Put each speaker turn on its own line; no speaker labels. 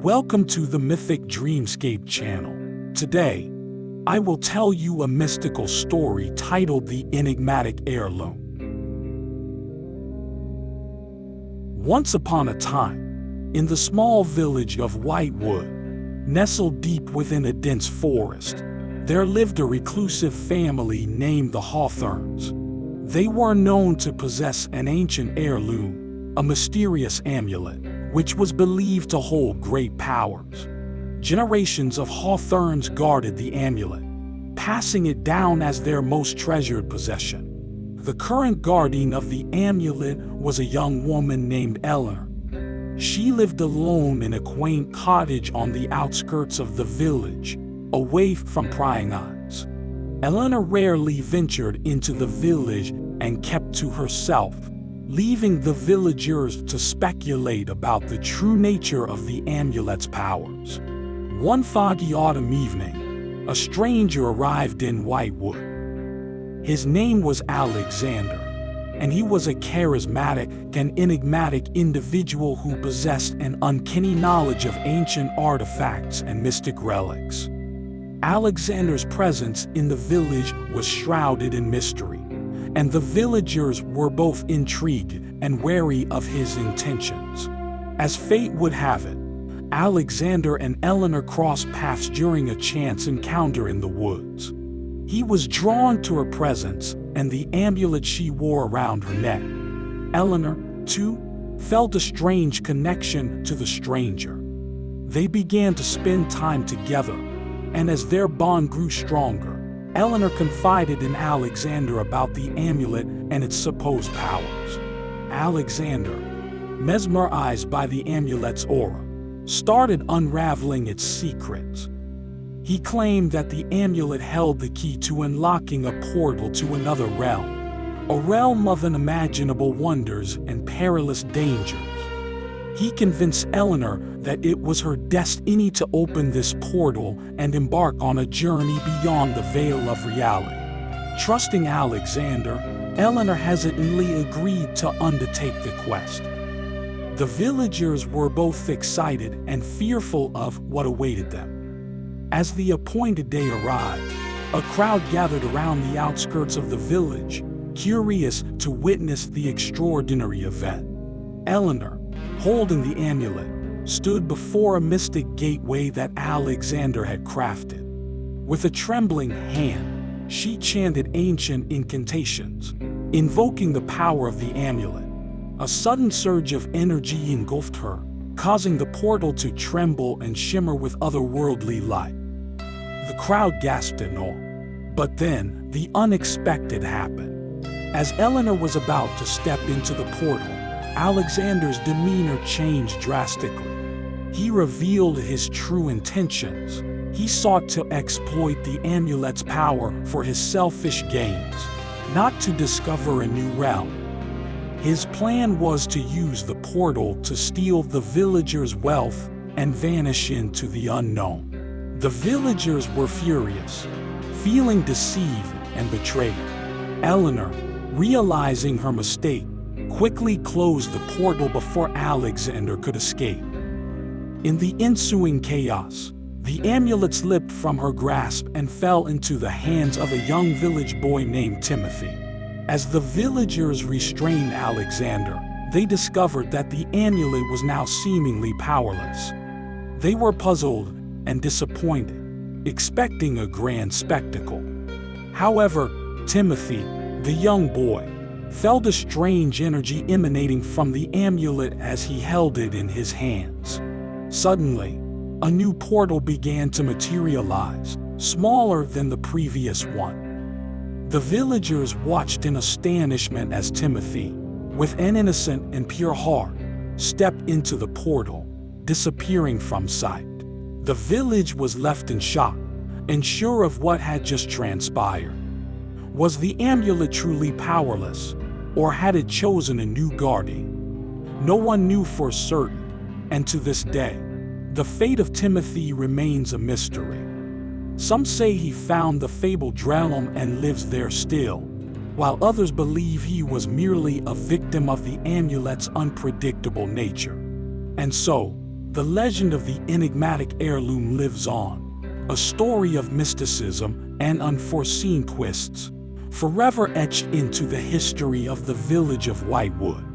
Welcome to the Mythic Dreamscape channel. Today, I will tell you a mystical story titled The Enigmatic Heirloom. Once upon a time, in the small village of Whitewood, nestled deep within a dense forest, there lived a reclusive family named the Hawthorns. They were known to possess an ancient heirloom, a mysterious amulet, which was believed to hold great powers. Generations of Hawthorns guarded the amulet, passing it down as their most treasured possession. The current guardian of the amulet was a young woman named Eleanor. She lived alone in a quaint cottage on the outskirts of the village, away from prying eyes. Eleanor rarely ventured into the village and kept to herself, leaving the villagers to speculate about the true nature of the amulet's powers. One foggy autumn evening, a stranger arrived in Whitewood. His name was Alexander, and he was a charismatic and enigmatic individual who possessed an uncanny knowledge of ancient artifacts and mystic relics. Alexander's presence in the village was shrouded in mystery, and the villagers were both intrigued and wary of his intentions. As fate would have it, Alexander and Eleanor crossed paths during a chance encounter in the woods. He was drawn to her presence and the amulet she wore around her neck. Eleanor, too, felt a strange connection to the stranger. They began to spend time together, and as their bond grew stronger, Eleanor confided in Alexander about the amulet and its supposed powers. Alexander, mesmerized by the amulet's aura, started unraveling its secrets. He claimed that the amulet held the key to unlocking a portal to another realm, a realm of unimaginable wonders and perilous dangers. He convinced Eleanor that it was her destiny to open this portal and embark on a journey beyond the veil of reality. Trusting Alexander, Eleanor hesitantly agreed to undertake the quest. The villagers were both excited and fearful of what awaited them. As the appointed day arrived, a crowd gathered around the outskirts of the village, curious to witness the extraordinary event. Eleanor, holding the amulet, stood before a mystic gateway that Alexander had crafted. With a trembling hand, she chanted ancient incantations, invoking the power of the amulet. A sudden surge of energy engulfed her, causing the portal to tremble and shimmer with otherworldly light. The crowd gasped in awe, but then the unexpected happened. As Eleanor was about to step into the portal, Alexander's demeanor changed drastically. He revealed his true intentions. He sought to exploit the amulet's power for his selfish gains, not to discover a new realm. His plan was to use the portal to steal the villagers' wealth and vanish into the unknown. The villagers were furious, feeling deceived and betrayed. Eleanor, realizing her mistake, quickly closed the portal before Alexander could escape. In the ensuing chaos, the amulet slipped from her grasp and fell into the hands of a young village boy named Timothy. As the villagers restrained Alexander, they discovered that the amulet was now seemingly powerless. They were puzzled and disappointed, expecting a grand spectacle. However, Timothy, the young boy, felt a strange energy emanating from the amulet as he held it in his hands. Suddenly, a new portal began to materialize, smaller than the previous one. The villagers watched in astonishment as Timothy, with an innocent and pure heart, stepped into the portal, disappearing from sight. The village was left in shock, unsure of what had just transpired. Was the amulet truly powerless, or had it chosen a new guardian? No one knew for certain, and to this day, the fate of Timothy remains a mystery. Some say he found the fabled realm and lives there still, while others believe he was merely a victim of the amulet's unpredictable nature. And so, the legend of the enigmatic heirloom lives on, a story of mysticism and unforeseen twists, forever etched into the history of the village of Whitewood.